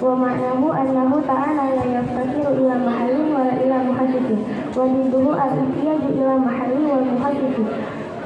wa ma'nahu annahu ta'ala la yaftakiru ila mahallin wa ila muhaddithin wa diduhu al-ihtiyaju ila mahallin wa muhaddithin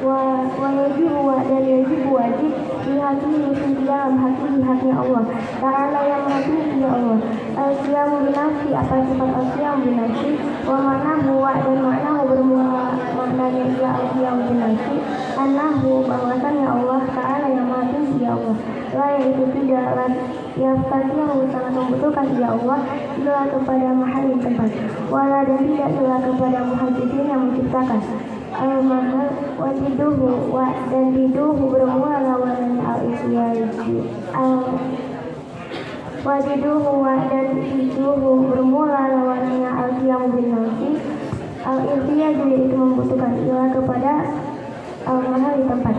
wa yajibu dan yajibu wajib dihakimi di dalam haknya Allah ta'ala yang menghakimi dia Allah al-qiyamu binafsi apa sifat al-qiyamu binafsi wa ma'nahu dan ma'nahu bermula maknanya dia al-qiyamu binafsi annahu bahwasannya Allah ta'ala yang menghakimi dia Allah la yaitu tidaklah yaftakiru sangat membutuhkan dia Allah ila kepada mahallin tempat wala dan tidak ila kepada muhaddithin yang menciptakan al-mana wajiduhu dan diduhu bermula lawanannya al-ihtiyaju wajiduhu dan diduhu bermula lawanannya al-qiyamu binafsi al-ihtiyaju yaitu membutuhkan ila kepada al-mahal di tempat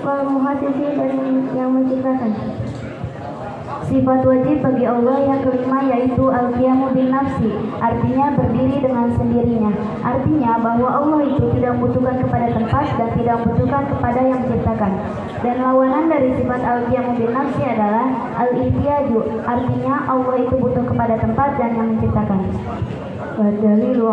wal muhaddithin dan yang menciptakan. Sifat wajib bagi Allah yang kelima yaitu al-qiyamu bin nafsi, artinya berdiri dengan sendirinya. Artinya bahwa Allah itu tidak membutuhkan kepada tempat dan tidak membutuhkan kepada yang menciptakan. Dan lawanan dari sifat al-qiyamu bin nafsi adalah al-ihtiyaju, artinya Allah itu butuh kepada tempat dan yang menciptakan. Wa dalilu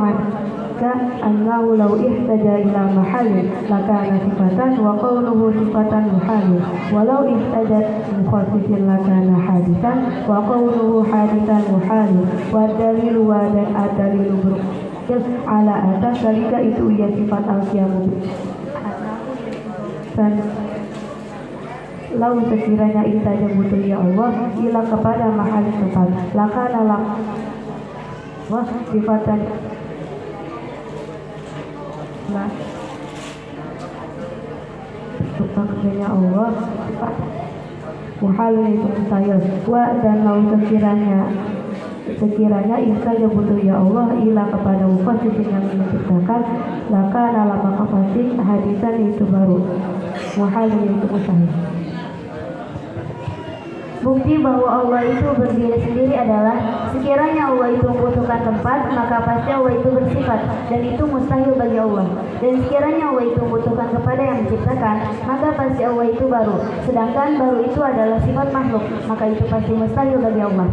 annahu law ihtaja ila mahallin lakana sifatan wa qawluhu sifatan muhalin walau ihtajat mukhasifin lakana hadisan wa qawluhu hadisan muhalin wa dalilu wa dan adalilu berukil ala atas dalika itu ya sifat al-qiyamu dan lau sekiranya ihtaja butuh ya Allah ila kepada mahal tempat lakana lak wa sifatan maksudnya Allah muhalun itu mustahil wa dan lau sekiranya ihtaja butuh ya Allah ila kepada mufassirin yang menciptakan lakana maka pasti hadisan itu baru muhalun itu mustahil. Bukti bahwa Allah itu berdiri sendiri adalah sekiranya Allah itu membutuhkan tempat, maka pasti Allah itu bersifat dan itu mustahil bagi Allah. Dan sekiranya Allah itu membutuhkan kepada yang menciptakan, maka pasti Allah itu baru. Sedangkan baru itu adalah sifat makhluk, maka itu pasti mustahil bagi Allah.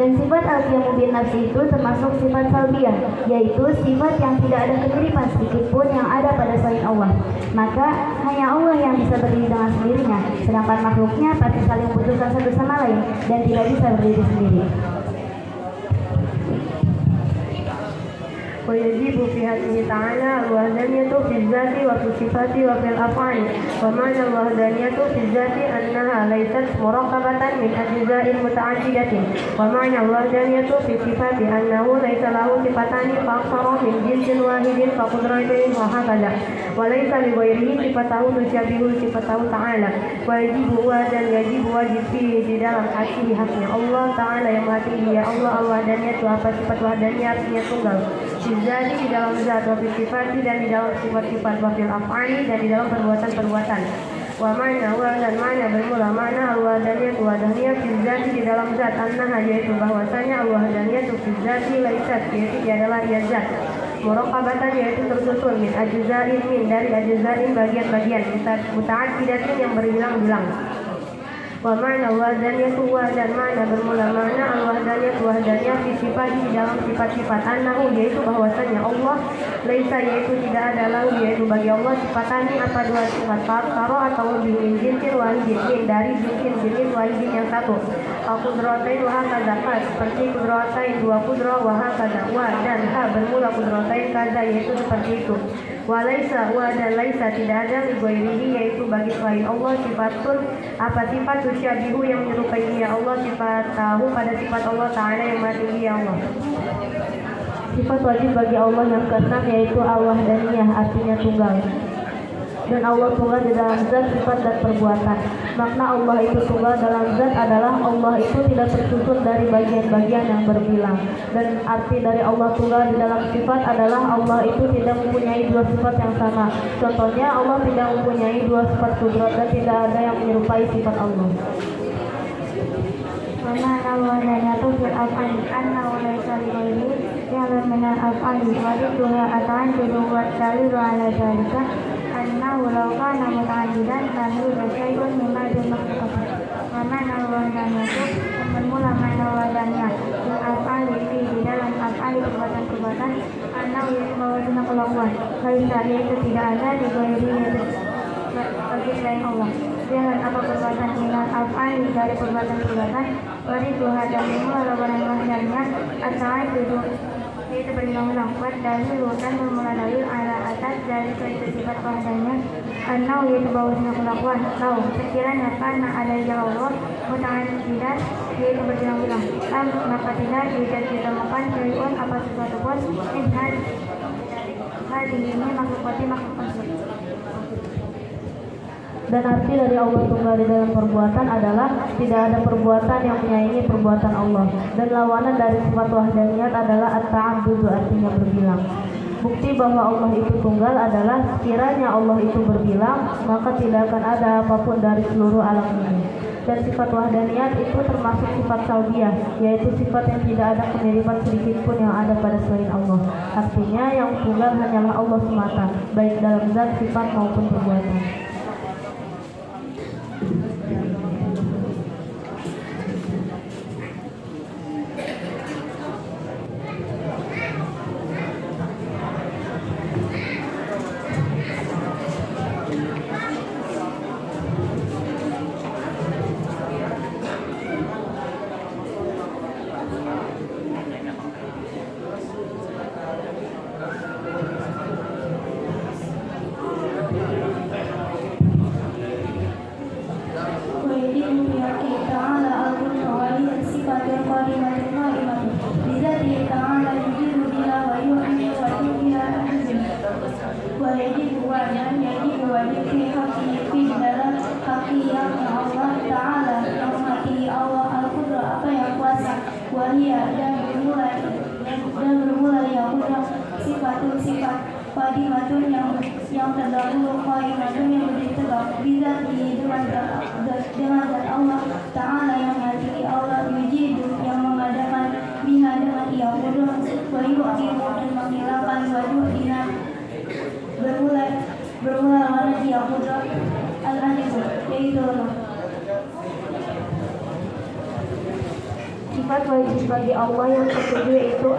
Dan sifat al-qiyamu bin nafsi itu termasuk sifat salbiyah, yaitu sifat yang tidak ada kemiripan sedikit pun yang ada pada selain Allah. Maka hanya Allah yang bisa berdiri dengan sendirinya, sedangkan makhluknya pasti saling membutuhkan satu sama lain dan tidak bisa berdiri sendiri. ويجب في حقه تعالى الوحدانية في الذات وفي الصفات وفي الأفعال ومعنى الوحدانية في الذات أنها ليست مركبة من أجزاء متعددة ومعنى الوحدانية في الصفات أنه ليس له صفتان فأكثر من جنس واحد كقدرتين وهكذا وليس لغيره صفته تشابه صفته تعالى ويجب dan yajib wajib di dalam haknya Allah Ta'ala yang mati ya Allah al-wahdaniyah itu apa sifat wahdaniyah artinya tunggal jadi di dalam zat wa sifat dan di dalam sifat-sifat wa fil af'ali dan di dalam perbuatan-perbuatan wa ma'na wa dan ma'na bermula ma'na al-wahdaniyah fil zat di dalam zat annaha yaitu bahwasanya al-wahdaniyah fil zat laisat yaitu adalah ia zat muraqabatan yaitu tersusun min ajza'in min dari ajza'in bagian-bagian muta'addidatin yang berbilang-bilang wa ma'na al-wahdaniyah dan ma'na bermula ma'na al-wahdaniyah wahdaniyah fi sifat di dalam sifat-sifat annahu yaitu bahwasanya Allah laisa yaitu tidak ada lahu yaitu bagi Allah sifatani apa dua sifat karo atau lebih min jinsin wahidin dari jenis wahidin yang satu al-qudratain wa hakadha seperti qudratain dua qudrah wa hakadha wa dan ha bermula qudratain kaza yaitu seperti itu wa laisa wa dan laisa tidak ada li ghairihi yaitu bagi selain Allah sifatun apa sifat syabihu yang menyerupai dia Allah sifat tahu pada sifat Allah Ta'ala yang mati dia Allah. Sifat wajib bagi Allah yang keenam yaitu al-wahdaniyah artinya tunggal. Dan Allah tunggal di dalam zat, sifat dan perbuatan. Makna Allah itu tunggal dalam zat adalah Allah itu tidak tersusun dari bagian-bagian yang berbilang. Dan arti dari Allah tunggal di dalam sifat adalah Allah itu tidak mempunyai dua sifat yang sama. Contohnya Allah tidak mempunyai dua sifat kudrat dan tidak ada yang menyerupai sifat Allah. Ma'na al-wahdaniyah fil af'ali annahu laysa li ghairihi ya'lam min al-af'ali wa didduha at-ta'addudu wa at-ta'lilu 'ala dhalika annahu law kana muta'addidan lam yujad shay'un mimma bil makhluqat wa ma'na al-wahdaniyah bermula mana wadahnya min af'ali fi di dalam af'ali perbuatan-perbuatan anau yang bawasna kelakuan laisa yaitu tidak ada di ghairihi bagi selain Allah. Jangan apa perbuatan minal af'ali dari perbuatan-perbuatan wariduha dan bermula lawanan wahdanya at-ta'addudu yaitu berulang-ulang buat dalil dan bermula dalil ala atas dari suatu sifat wahdanya anau yaitu bawasna kelakuan lau sekiranya karena ada ya Allah muta'addidan yaitu berulang-ulang maka tidak ditemukan syai'un apa sesuatu pun hal ini makhluk tersebut. Dan arti dari Allah tunggal di dalam perbuatan adalah tidak ada perbuatan yang menyaingi perbuatan Allah. Dan lawanan dari sifat wahdaniyat adalah at-ta'addudu, artinya berbilang. Bukti bahwa Allah itu tunggal adalah sekiranya Allah itu berbilang, maka tidak akan ada apapun dari seluruh alam ini. Dan sifat wahdaniyat itu termasuk sifat salbiyah, yaitu sifat yang tidak ada kemiripan sedikit pun yang ada pada selain Allah. Artinya yang tunggal hanyalah Allah semata, baik dalam zat, sifat maupun perbuatan. Qadimatun yang terdahulu, qaimatun yang berdiri tegak, bidzatihi dengan zat Allah Ta'ala yang mengasihi, Allah yujidu yang mengadakan, biha dengan ia kudus, wa yuqimu dan menghilangkan, wa yu'dina bermula mana ia kudus, al-azizu yaitu Allah. Sifat wajib bagi Allah yang ketujuh itu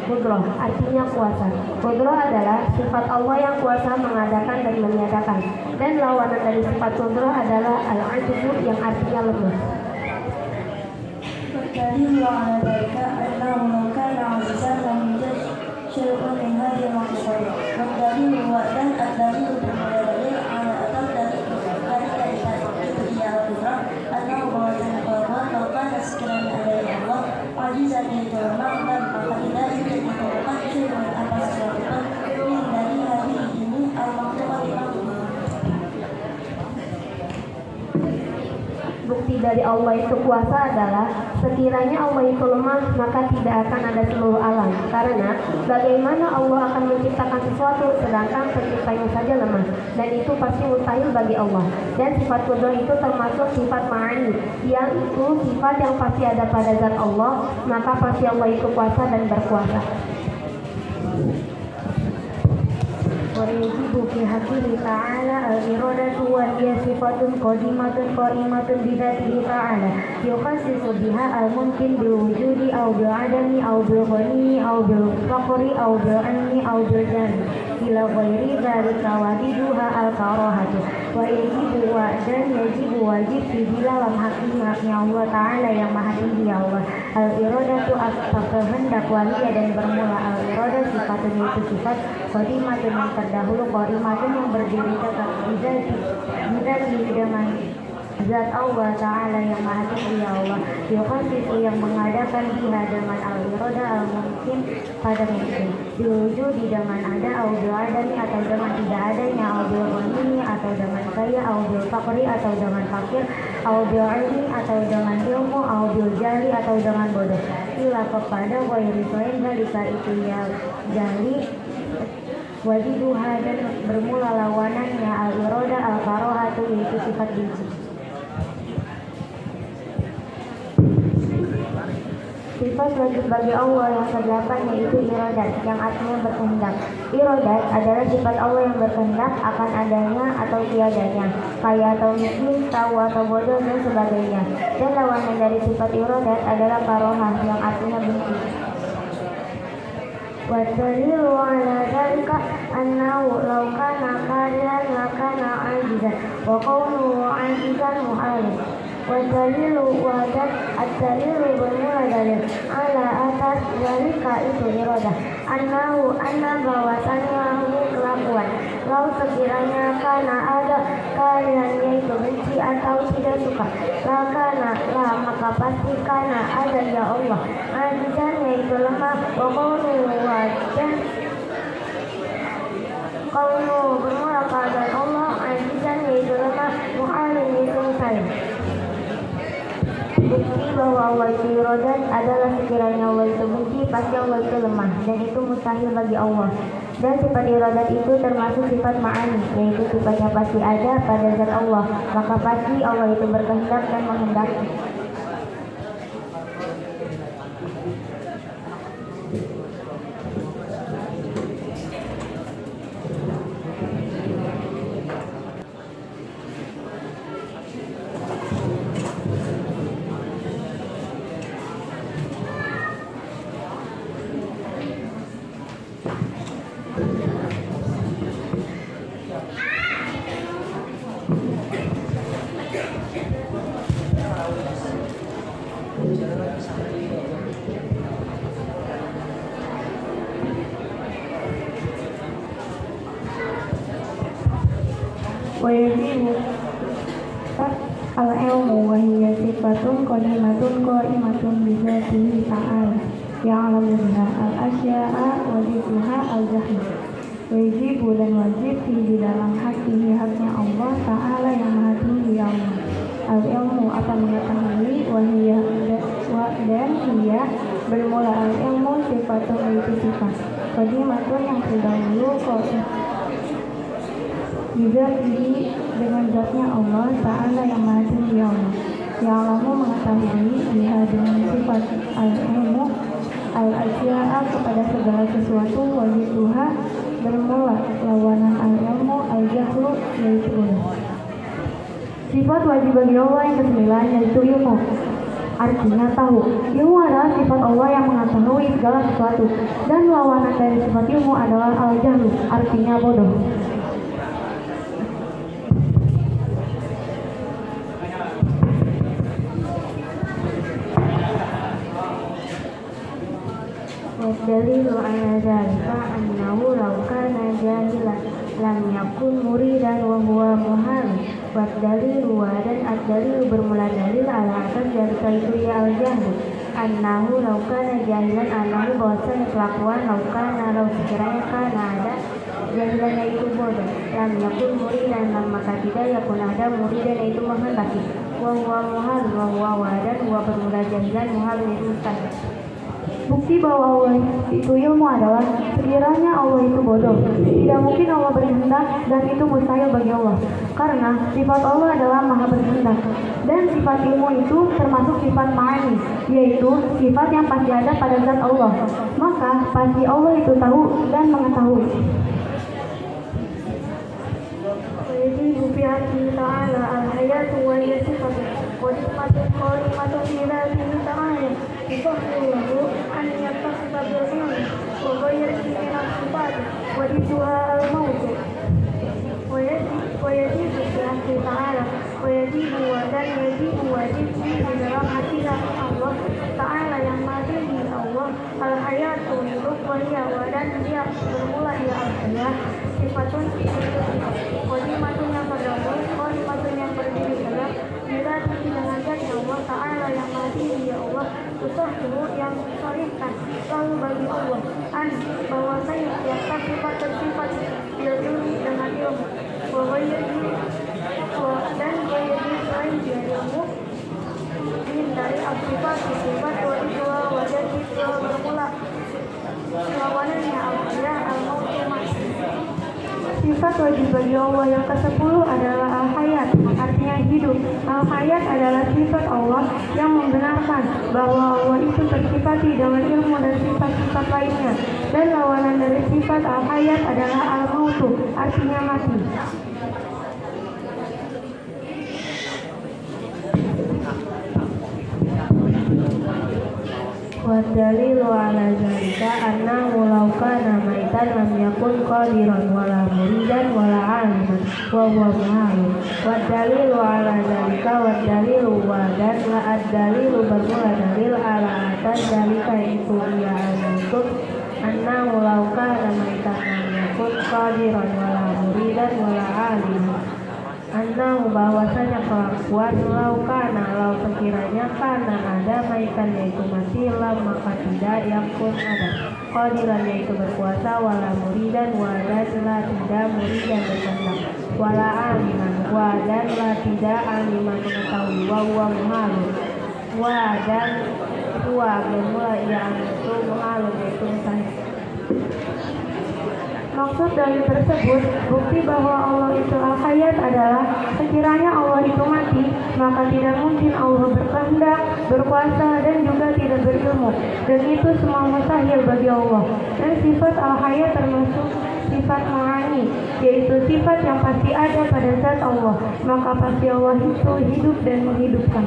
qudrah, artinya kuasa. Qudrah adalah sifat Allah yang kuasa mengadakan dan meniadakan. Dan lawanan dari sifat qudrah adalah al-'ajzu yang artinya lemah. Dalil ala dzalika annahu kana 'azizan lam yujad syai'un min hadhihi al-makhluqat. Dalil wa dan ad-dalil dalil ala atas dari itu ia qudrah annahu bawasana qudrah kana sekiranya ada Allah azizan yaitu lemah dan maka tidak ditemukan syai'un apa sesuatu pun min dari hari ini al-makhluqat. Bukti dari Allah itu kuasa adalah sekiranya Allah itu lemah, maka tidak akan ada seluruh alam. Karena bagaimana Allah akan menciptakan sesuatu sedangkan penciptanya saja lemah, dan itu pasti mustahil bagi Allah. Dan sifat qudrah itu termasuk sifat ma'ani, yang itu sifat yang pasti ada pada zat Allah, maka pasti Allah itu kuasa dan berkuasa. ويجب في حقه تعالى الإرادة وهي صفة قديمة قائمة بذاته تعالى يخصص بها الممكن بالوجود أو بالعدم أو بالغني أو بالفقر أو بالعلم أو بالجهل إلى غير ذلك وجدها الكراهة ويجب dan yajib wajib di dalam haknya Allah Ta'ala yang maha tinggi Allah al-iradatu kehendak waliya dan bermula al-iradah sifatnya itu sifat qadimatun yang terdahulu qadimatun yang berdiri tegak bidati dengan zat Allah Ta'ala yang maha tinggi Allah yukhasisu yang mengadakan biha dengan al-iradah al-mungkin pada mungkin diwujudi dengan ada au adami atau dengan tidak adanya au ghani atau dengan kaya au faqri atau dengan fakir au ilmi atau dengan ilmu au jahli atau dengan bodoh ila kepada ghairi selain dalika itu ya jahli wajiduha dan bermula lawanannya al-iradah al-karahatu yaitu sifat benci. Sifat wajib bagi Allah yang ke-8 yaitu iradat, yang artinya berkehendak. Iradat adalah sifat Allah yang berkehendak akan adanya atau tiadanya, kaya atau miskin, tahu atau bodoh, dan sebagainya. Dan lawanan dari sifat iradat adalah karohah, yang artinya benci. وَالدَّلِيلُ عَلَى ذَلِكَ أَنَّهُ لَوْ كَانَ كَارِهًا لَكَانَ عَاجِزًا وَكَوْنُهُ عَاجِزًا مُحَالٌ. Wadalilu wadat ad-dalilu bermula dalil ala atas zalika itu iradah anna bahwasannya kelakuan lau sekiranya kana ada kalian yaitu benci atau tidak suka maka pasti kana ada ya Allah ajizan yaitu lemah wa qawlu bermula keadaan Allah ajizan yaitu lemah mu'alin yaitu mustahil. Bukti bahwa Allah itu iradat adalah sekiranya Allah itu benci, pasti Allah itu lemah, dan itu mustahil bagi Allah. Dan sifat iradat itu termasuk sifat ma'ani, yaitu sifatnya pasti ada pada zat Allah, maka pasti Allah itu berkehendak dan menghendaki. Wajibu al-ilmu wa hiya sifatun qadimatun qa'imatun bi dzatihi ta'ala ya'lamu biha al-asya'a wa dhikruha al-jahl. Wajibu dan wajib di dalam haknya Allah Ta'ala yang maha tinggi Allah. Al-ilmu apa mengetahui, wa hiya dan hiya bermula al-ilmu sifatun itu sifat qadimatun yang terdahulu juga dengan zatnya Allah Ta'ala yang maha tinggi Allah. Ya'lamu mengetahui biha dengan sifat al-ilmu al-asya'a kepada segala sesuatu, wajibha bermula lawanan al-ilmu al-jahlu yaitu bodoh. Sifat wajib bagi Allah yang ke-9 yaitu ilmu, artinya tahu. Ilmu adalah sifat Allah yang mengetahui segala sesuatu, dan lawanan dari sifat ilmu adalah al-jahlu, artinya bodoh. Dalilu ala dzalika annahu law kana jahilan lam yakun muridan wa huwa muhal. Wa dalilu dan ad-dalilu bermula dalil ala atas dzalika itu ya al-jahlu annahu law kana jahilan annahu bahwasanya kelakuan law sekiranya kana ada jahilan yaitu bodoh lam yakun muridan maka tidak yakun ada muridan yaitu menghendaki wa huwa muhal wa huwa wadan wa bermula jahilan muhal yaitu mustahil. Bukti bahwa Allah itu ilmu adalah sekiranya Allah itu bodoh, tidak mungkin Allah berkehendak, dan itu mustahil bagi Allah, karena sifat Allah adalah maha berkehendak. Dan sifat ilmu itu termasuk sifat ma'ani, yaitu sifat yang pasti ada pada zat Allah, maka pasti Allah itu tahu dan mengetahui. Wajibu fi haqqihi ta'ala al-hayatu wa hiya sifatun qadimatun qalimatun fi dzatihi ta'ala yusahhihu an yattasifa bil ilmi wa ghayrihi min as-sifat wa dhikruha al-maut wa yajibu fi haqqihi ta'ala wa yajibu dan yajibu wajib di dalam hati Allah Ta'ala yang maha tinggi Allah al-hayatu hidup wa hiya dan dia bermula ia al-hayat sifatun qadimatun yang terdahulu qadimatun yang berdiri tegak bila dengan zatnya Allah Ta'ala yang maha tinggi ya Allah usahiru yang disolihkan lalu bagi Allah bahwasanya tiap sifat bersifat bil ilmi dengan ilmu wa ghayrihi dan ghayrihi selain dari ilmu dari sifat wa idwa wa jadi bermula lawanannya al-hayah al-maut. Sifat wajib bagi Allah yang ke-10 adalah al-hayat, artinya hidup. Al-Hayat adalah sifat Allah yang membenarkan bahwa Allah itu tersifati dengan ilmu dan sifat-sifat lainnya. Dan lawanan dari sifat Al-Hayat adalah Al-Mautu, artinya mati. Wadalilu ala zalika annahu law kana maitan lam yakun qadiran wala muridan wala aliman wa huwa muhalun. Wadalilu ala zalika wadalilu wadan la ad-dalilu bermula dalil ala atas zalika itu ia al-maksud annahu law kana maitan lam yakun qadiran wala muridan wala aliman. Annahu bahwasanya kelakuan lau sekiranya kana ada maitan yaitu mati lam maka tidak yakun ada qadiran yaitu berkuasa wala muridan wadan la tidak muridan berkehendak wala aliman wadan la tidak aliman mengetahui wa huwa muhalun wadan huwa bermula ia itu muhalun yaitu mustahil. Maksud dari tersebut, bukti bahwa Allah itu Al-Hayat adalah sekiranya Allah itu mati, maka tidak mungkin Allah berkehendak, berkuasa, dan juga tidak berilmu. Dan itu semua mustahil bagi Allah. Dan sifat Al-Hayat termasuk sifat ma'ani, yaitu sifat yang pasti ada pada zat Allah. Maka pasti Allah itu hidup dan menghidupkan.